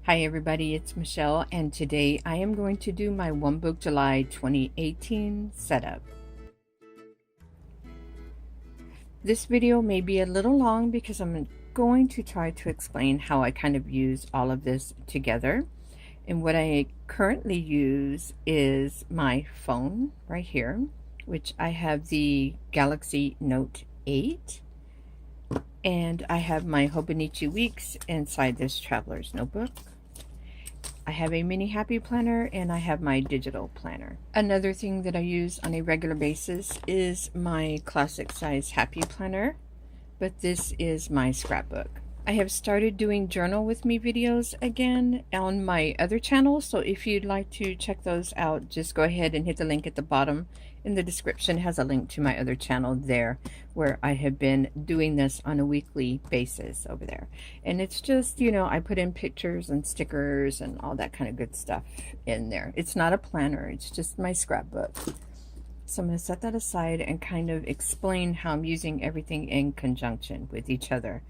Hi everybody, it's Michelle, and today I am going to do my One Book July 2018 setup. This video may be a little long because I'm going to try to explain how I kind of use all of this together. And what I currently use is my phone right here, which I have the Galaxy Note 8. And I have my Hobonichi Weeks inside this traveler's notebook. I have a mini happy planner and I have my digital planner. Another thing that I use on a regular basis is my classic size happy planner, but this is my scrapbook. I have started doing journal with me videos again on my other channel, so if you'd like to check those out, just go ahead and hit the link at the bottom in the description. It has a link to my other channel there where I have been doing this on a weekly basis over there. And it's just, you know, I put in pictures and stickers and all that kind of good stuff in there. It's not a planner, it's just my scrapbook. So I'm going to set that aside and kind of explain how I'm using everything in conjunction with each other.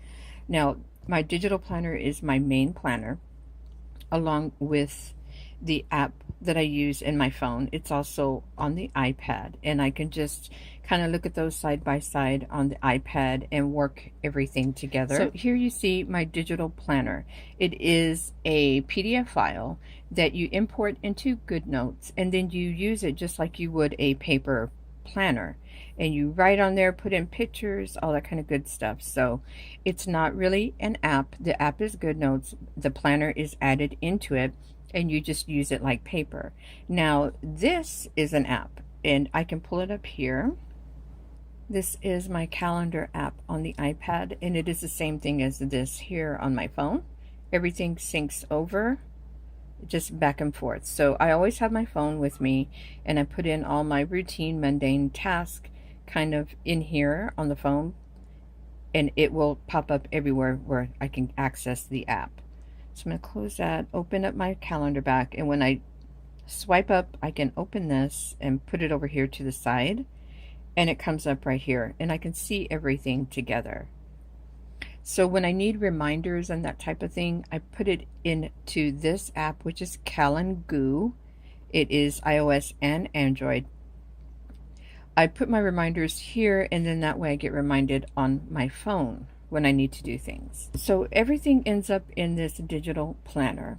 Now, my digital planner is my main planner, along with the app that I use in my phone. It's also on the iPad, and I can just kind of look at those side by side on the iPad and work everything together. So here you see my digital planner. It is a PDF file that you import into GoodNotes, and then you use it just like you would a paper planner, and you write on there, put in pictures, all that kind of good stuff. So it's not really an app. The app is GoodNotes. The planner is added into it, and you just use it like paper. Now this is an app, and I can pull it up here. This is my calendar app on the iPad, and it is the same thing as this here on my phone. Everything syncs over just back and forth. So I always have my phone with me, and I put in all my routine mundane tasks kind of in here on the phone, and it will pop up everywhere where I can access the app. So I'm going to close that, open up my calendar back, and when I swipe up, I can open this and put it over here to the side, and it comes up right here, and I can see everything together. So when I need reminders and that type of thing, I put it into this app, which is Calendar. It is iOS and Android. I put my reminders here, and then that way I get reminded on my phone when I need to do things. So everything ends up in this digital planner.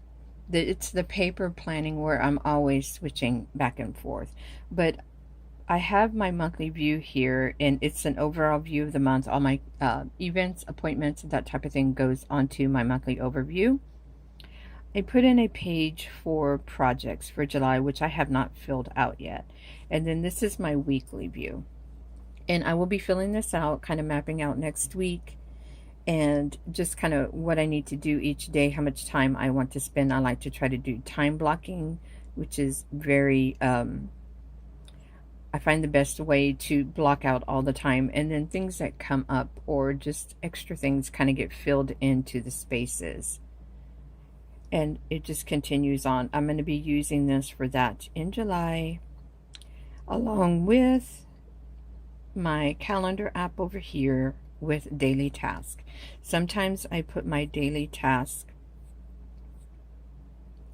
It's the paper planning where I'm always switching back and forth. But I have my monthly view here, and it's an overall view of the month. All my events, appointments, that type of thing goes onto my monthly overview. I put in a page for projects for July, which I have not filled out yet. And then this is my weekly view. And I will be filling this out, kind of mapping out next week, and just kind of what I need to do each day, how much time I want to spend. I like to try to do time blocking, which is very... I find the best way to block out all the time, and then things that come up or just extra things kind of get filled into the spaces, and it just continues on. I'm going to be using this for that in July, along with my calendar app over here with daily task. Sometimes I put my daily task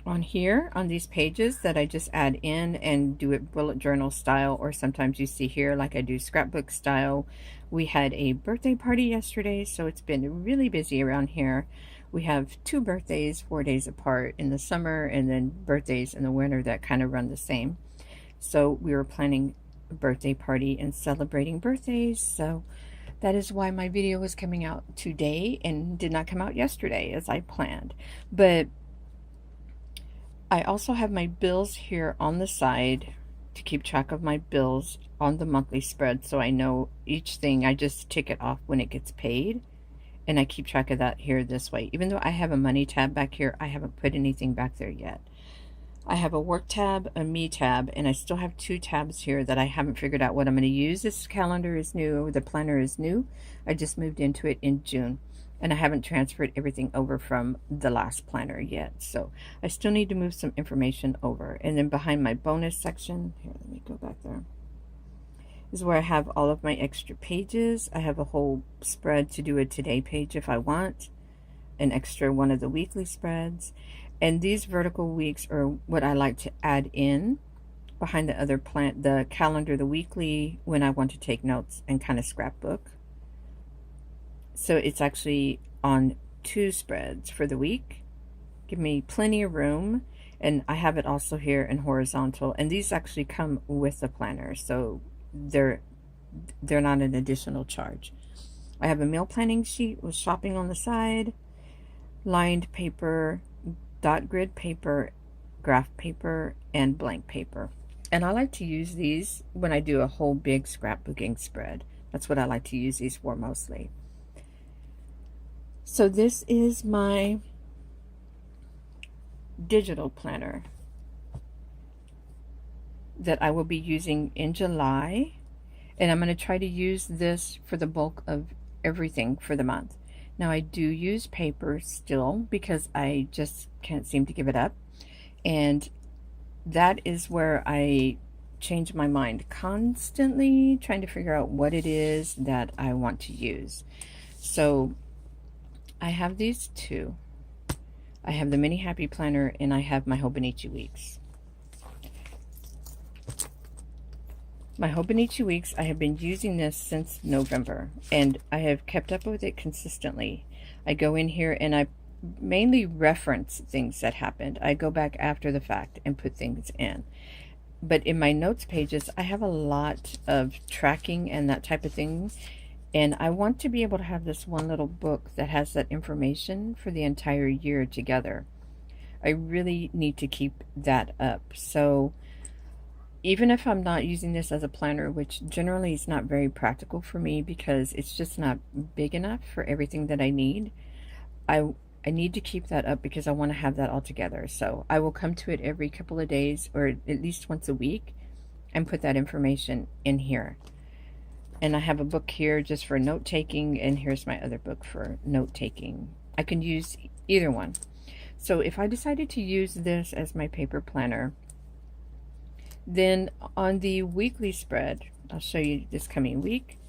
on here on these pages that I just add in and do it bullet journal style, or sometimes you see here like I do scrapbook style. We had a birthday party yesterday, so it's been really busy around here. We have 2 birthdays 4 days apart in the summer, and then birthdays in the winter that kind of run the same. So we were planning a birthday party and celebrating birthdays, so that is why my video was coming out today and did not come out yesterday as I planned. But I also have my bills here on the side to keep track of my bills on the monthly spread, so I know each thing. I just tick it off when it gets paid, and I keep track of that here this way. Even though I have a money tab back here, I haven't put anything back there yet. I have a work tab, a me tab, and I still have 2 tabs here that I haven't figured out what I'm going to use. This calendar is new, the planner is new. I just moved into it in June. And I haven't transferred everything over from the last planner yet. So I still need to move some information over. And then behind my bonus section, here, let me go back there, is where I have all of my extra pages. I have a whole spread to do a today page if I want. an extra one of the weekly spreads. And these vertical weeks are what I like to add in behind the other the calendar, the weekly, when I want to take notes and kind of scrapbook. So it's actually on 2 spreads for the week. Give me plenty of room. And I have it also here in horizontal. And these actually come with the planner, so they're not an additional charge. I have a meal planning sheet with shopping on the side, lined paper, dot grid paper, graph paper, and blank paper. And I like to use these when I do a whole big scrapbooking spread. That's what I like to use these for mostly. So this is my digital planner that I will be using in July. And I'm going to try to use this for the bulk of everything for the month. Now I do use paper still because I just can't seem to give it up. And that is where I change my mind constantly, trying to figure out what it is that I want to use. So I have these 2. I have the Mini Happy Planner and I have my Hobonichi Weeks. My Hobonichi Weeks, I have been using this since November, and I have kept up with it consistently. I go in here and I mainly reference things that happened. I go back after the fact and put things in. But in my notes pages, I have a lot of tracking and that type of thing. And I want to be able to have this one little book that has that information for the entire year together. I really need to keep that up. So even if I'm not using this as a planner, which generally is not very practical for me because it's just not big enough for everything that I need, I need to keep that up because I want to have that all together. So I will come to it every couple of days or at least once a week and put that information in here. And I have a book here just for note taking, and here's my other book for note taking. I can use either one. So if I decided to use this as my paper planner, then on the weekly spread, I'll show you this coming week,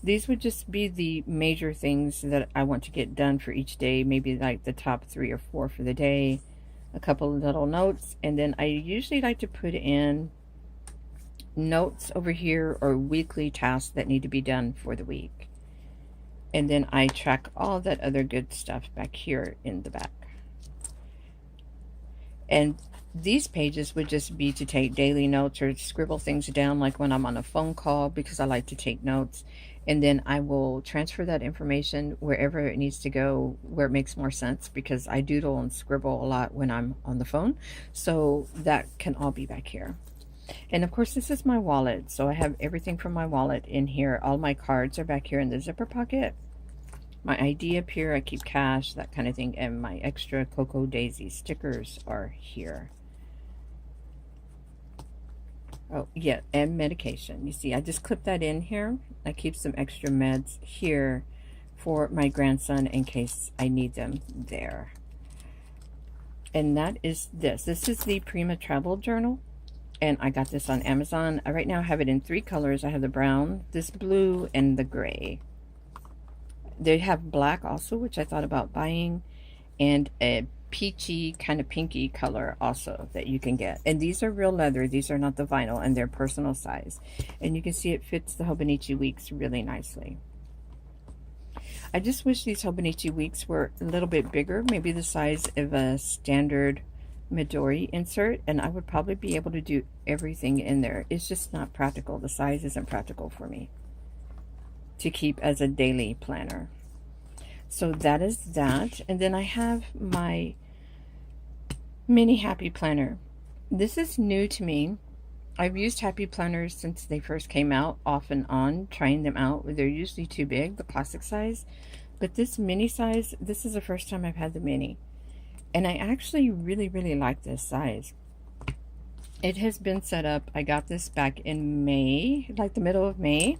these would just be the major things that I want to get done for each day, maybe like the top 3 or 4 for the day, a couple of little notes, and then I usually like to put in notes over here or weekly tasks that need to be done for the week. And then I track all that other good stuff back here in the back. And these pages would just be to take daily notes or scribble things down like when I'm on a phone call, because I like to take notes. And then I will transfer that information wherever it needs to go, where it makes more sense, because I doodle and scribble a lot when I'm on the phone. So that can all be back here. And of course, this is my wallet. So I have everything from my wallet in here. All my cards are back here in the zipper pocket. My ID up here, I keep cash, that kind of thing. And my extra Cocoa Daisy stickers are here. Oh, yeah, and medication. You see, I just clip that in here. I keep some extra meds here for my grandson in case I need them there. And that is this. This is the Prima Travel Journal. And I got this on Amazon. I right now have it in 3 colors. I have the brown, this blue, and the gray. They have black also, which I thought about buying, and a peachy kind of pinky color also that you can get. And these are real leather. These are not the vinyl, and they're personal size. And you can see it fits the Hobonichi Weeks really nicely. I just wish these Hobonichi Weeks were a little bit bigger, maybe the size of a standard Midori insert, and I would probably be able to do everything in there. It's just not practical. The size isn't practical for me to keep as a daily planner. So that is that. And then I have my Mini Happy Planner. This is new to me. I've used Happy Planners since they first came out, off and on, trying them out. They're usually too big, the classic size. But this mini size, this is the first time I've had the mini. And I actually really, really like this size. It has been set up. I got this back in May, like the middle of May.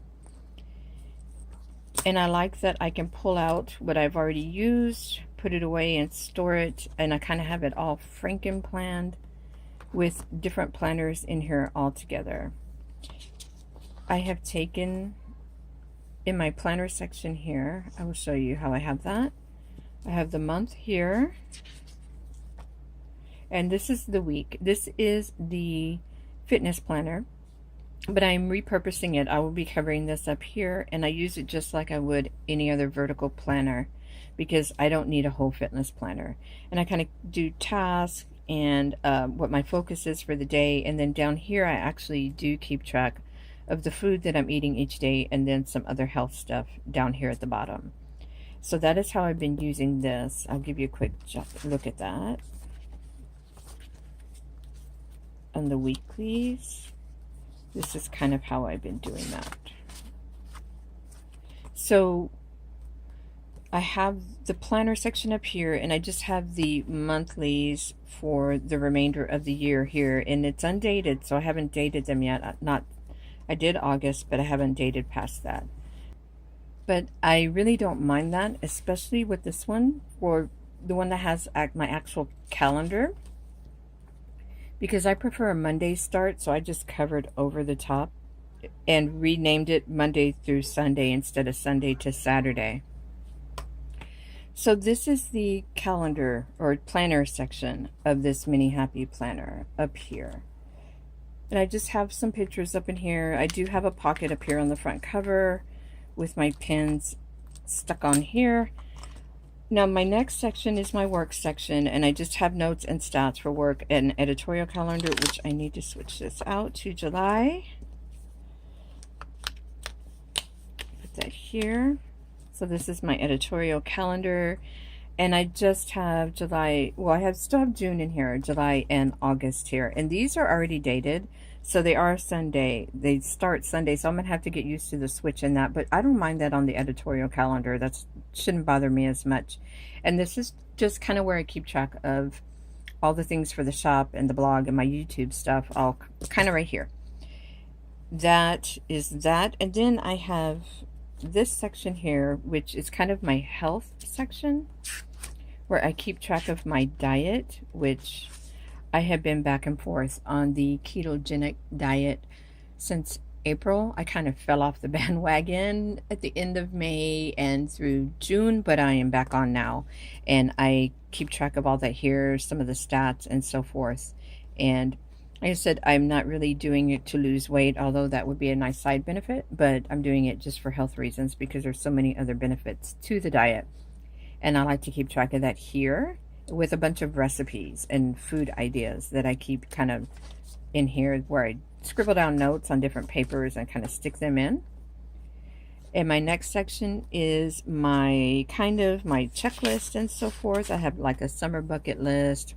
And I like that I can pull out what I've already used, put it away and store it. And I kind of have it all Franken planned with different planners in here all together. I have taken in my planner section here, I will show you how I have that. I have the month here, and this is the week. This is the fitness planner, but I'm repurposing it. I will be covering this up here, and I use it just like I would any other vertical planner because I don't need a whole fitness planner. And I kind of do tasks and what my focus is for the day, and then down here I actually do keep track of the food that I'm eating each day, and then some other health stuff down here at the bottom. So that is how I've been using this. I'll give you a quick look at that. On the weeklies, this is kind of how I've been doing that. So I have the planner section up here, and I just have the monthlies for the remainder of the year here, and it's undated, so I haven't dated them yet. I did August, but I haven't dated past that. But I really don't mind that, especially with this one, or the one that has my actual calendar, because I prefer a Monday start, so I just covered over the top and renamed it Monday through Sunday instead of Sunday to Saturday. So this is the calendar or planner section of this Mini Happy Planner up here. And I just have some pictures up in here. I do have a pocket up here on the front cover with my pins stuck on here. Now my next section is my work section, and I just have notes and stats for work and editorial calendar, which I need to switch this out to July. Put that here. So this is my editorial calendar, and I just have July, well, I still have June in here, July and August here, and these are already dated, so they are Sunday. They start Sunday, so I'm gonna have to get used to the switch in that, but I don't mind that on the editorial calendar. That shouldn't bother me as much. And this is just kind of where I keep track of all the things for the shop and the blog and my YouTube stuff, all kind of right here. That is that, and then I have this section here, which is kind of my health section, where I keep track of my diet, which I have been back and forth on the ketogenic diet since April. I kind of fell off the bandwagon at the end of May and through June, but I am back on now, and I keep track of all that here, some of the stats and so forth. And like I said, I'm not really doing it to lose weight, although that would be a nice side benefit, but I'm doing it just for health reasons because there's so many other benefits to the diet. And I like to keep track of that here with a bunch of recipes and food ideas that I keep kind of in here, where I scribble down notes on different papers and kind of stick them in. And my next section is my my checklist and so forth. I have like a summer bucket list,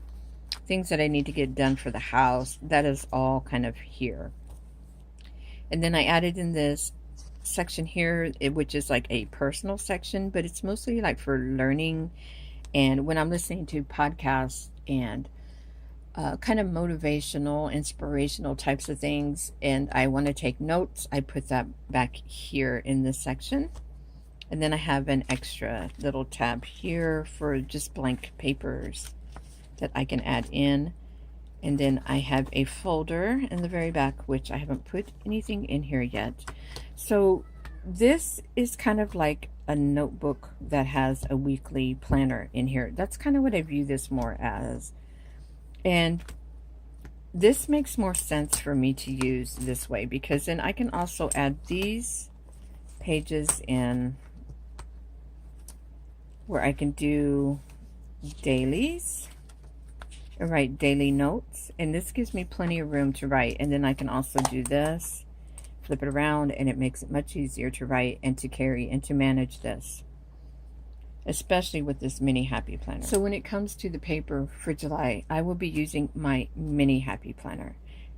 things that I need to get done for the house. That is all kind of here. And then I added in this section here, which is like a personal section, but it's mostly like for learning and when I'm listening to podcasts and kind of motivational, inspirational types of things, and I want to take notes, I put that back here in this section. And then I have an extra little tab here for just blank papers that I can add in. And then I have a folder in the very back, which I haven't put anything in here yet. So this is kind of like a notebook that has a weekly planner in here. That's kind of what I view this more as. And this makes more sense for me to use this way, because then I can also add these pages in where I can do dailies and write daily notes, and this gives me plenty of room to write. And then I can also do this, flip it around, and it makes it much easier to write and to carry and to manage this, especially with this Mini Happy Planner. So when it comes to the paper for July, I will be using my Mini Happy Planner.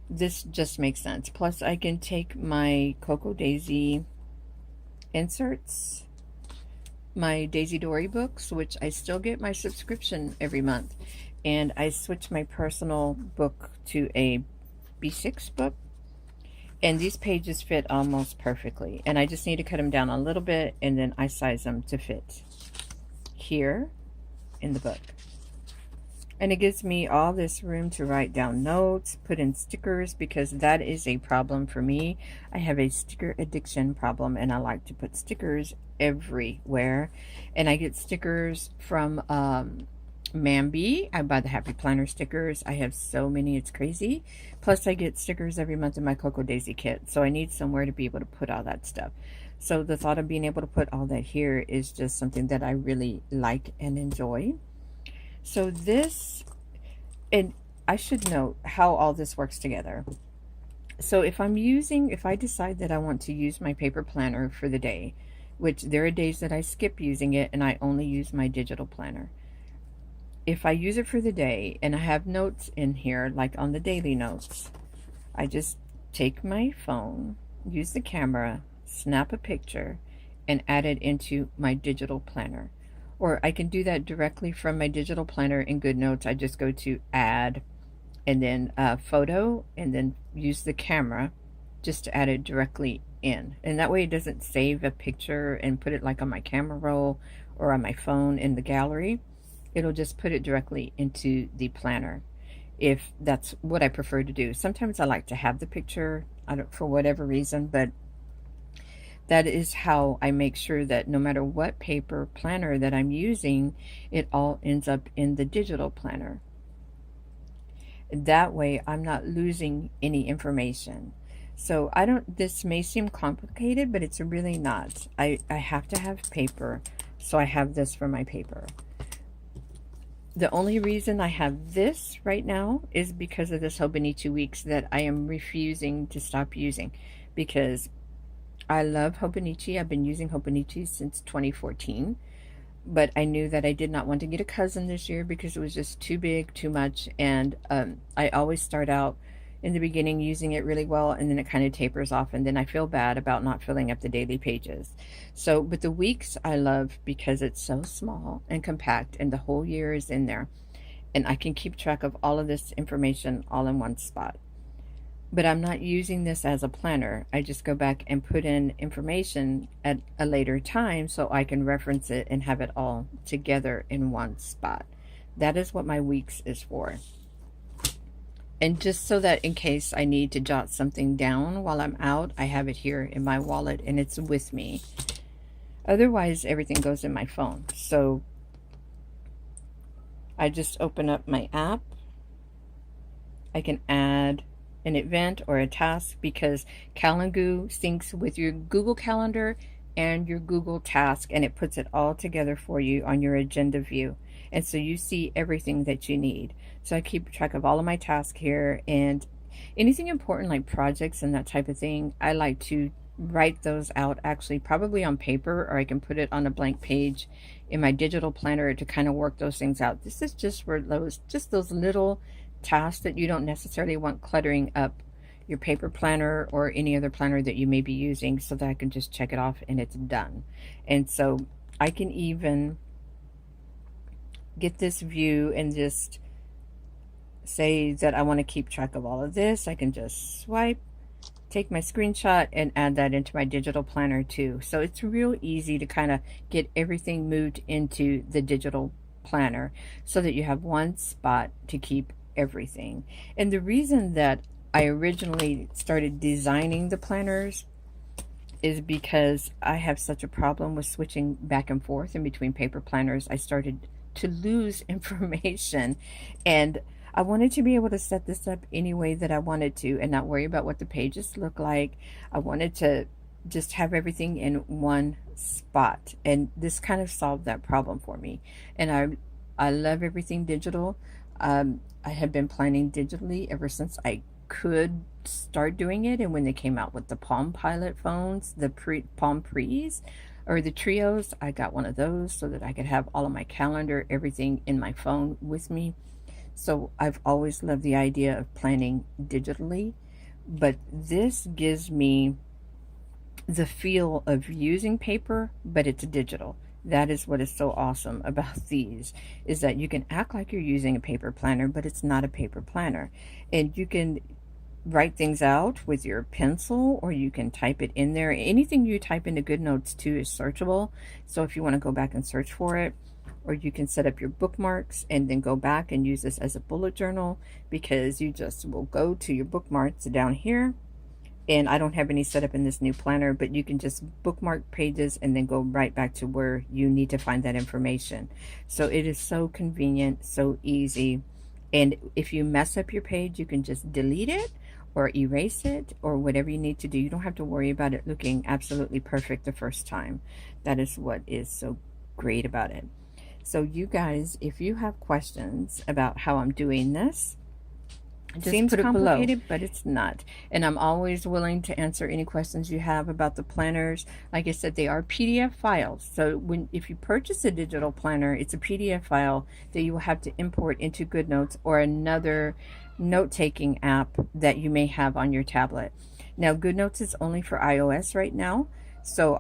This just makes sense. Plus I can take my Cocoa Daisy inserts, my Daisy Dory books, which I still get my subscription every month, and I switched my personal book to a B6 book, and these pages fit almost perfectly, and I just need to cut them down a little bit, and then I size them to fit here in the book. And it gives me all this room to write down notes, put in stickers, because that is a problem for me. I have a sticker addiction problem, and I like to put stickers everywhere. And I get stickers from Mambi. I buy the Happy Planner stickers. I have so many, it's crazy. Plus, I get stickers every month in my Cocoa Daisy kit, so I need somewhere to be able to put all that stuff. So the thought of being able to put all that here is just something that I really like and enjoy. So this, and I should note how all this works together. So if I decide that I want to use my paper planner for the day, which there are days that I skip using it and I only use my digital planner. If I use it for the day and I have notes in here, like on the daily notes, I just take my phone, use the camera, snap a picture, and add it into my digital planner. Or I can do that directly from my digital planner in GoodNotes. I just go to add and then photo, and then use the camera just to add it directly in. And that way it doesn't save a picture and put it like on my camera roll or on my phone in the gallery. It'll just put it directly into the planner if that's what I prefer to do. Sometimes I like to have the picture, for whatever reason, but that is how I make sure that no matter what paper planner that I'm using, it all ends up in the digital planner. That way I'm not losing any information. So this may seem complicated, but it's really not. I have to have paper, so I have this for my paper. The only reason I have this right now is because of this Hobonichi Weeks that I am refusing to stop using, because I love Hobonichi. I've been using Hobonichi since 2014, but I knew that I did not want to get a cousin this year because it was just too big, too much, and I always start out in the beginning using it really well, and then it kind of tapers off, and then I feel bad about not filling up the daily pages. So, but the weeks I love because it's so small and compact, and the whole year is in there, and I can keep track of all of this information all in one spot. But I'm not using this as a planner. I just go back and put in information at a later time so I can reference it and have it all together in one spot. That is what my weeks is for. And just so that in case I need to jot something down while I'm out, I have it here in my wallet and it's with me. Otherwise, everything goes in my phone. So I just open up my app. I can add an event or a task because Calendar syncs with your Google Calendar and your Google Task, and it puts it all together for you on your agenda view. And so you see everything that you need. So I keep track of all of my tasks here, and anything important like projects and that type of thing, I like to write those out actually probably on paper, or I can put it on a blank page in my digital planner to kind of work those things out. This is just for those little tasks that you don't necessarily want cluttering up your paper planner or any other planner that you may be using, so that I can just check it off and it's done. And so I can even get this view and just say that I want to keep track of all of this. I can just swipe, take my screenshot, and add that into my digital planner too. So it's real easy to kind of get everything moved into the digital planner so that you have one spot to keep everything. And the reason that I originally started designing the planners is because I have such a problem with switching back and forth in between paper planners. I started to lose information, and I wanted to be able to set this up any way that I wanted to and not worry about what the pages look like. I wanted to just have everything in one spot, and this kind of solved that problem for me. And I love everything digital. I have been planning digitally ever since I could start doing it, and when they came out with the Palm Pilot phones, the Palm Pres or the Trios, I got one of those so that I could have all of my calendar, everything in my phone with me. So I've always loved the idea of planning digitally, but this gives me the feel of using paper, but it's digital. That is what is so awesome about these, is that you can act like you're using a paper planner, but it's not a paper planner. And you can write things out with your pencil, or you can type it in there. Anything you type into GoodNotes too is searchable. So if you want to go back and search for it, or you can set up your bookmarks and then go back and use this as a bullet journal, because you just will go to your bookmarks down here. And I don't have any set up in this new planner, but you can just bookmark pages and then go right back to where you need to find that information. So it is so convenient, so easy. And if you mess up your page, you can just delete it or erase it or whatever you need to do. You don't have to worry about it looking absolutely perfect the first time. That is what is so great about it. So you guys, if you have questions about how I'm doing this, it seems complicated, but it's not. And I'm always willing to answer any questions you have about the planners. Like I said, they are PDF files. So if you purchase a digital planner, it's a PDF file that you will have to import into GoodNotes or another note-taking app that you may have on your tablet. Now, GoodNotes is only for iOS right now. So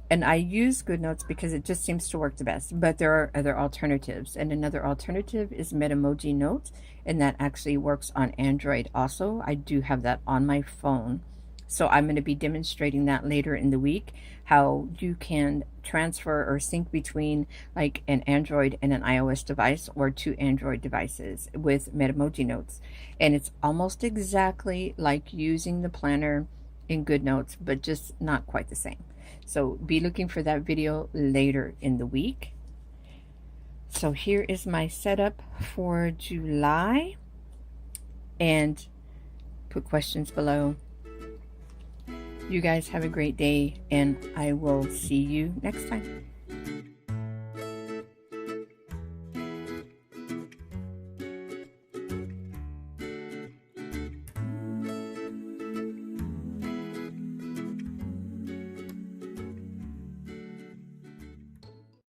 and I use GoodNotes because it just seems to work the best, but there are other alternatives. And another alternative is Metamoji Notes, and that actually works on Android also. I do have that on my phone. So I'm going to be demonstrating that later in the week, how you can transfer or sync between like an Android and an iOS device, or two Android devices with Metamoji Notes. And it's almost exactly like using the planner in GoodNotes, but just not quite the same. So be looking for that video later in the week. So here is my setup for July, and put questions below. You guys have a great day, and I will see you next time.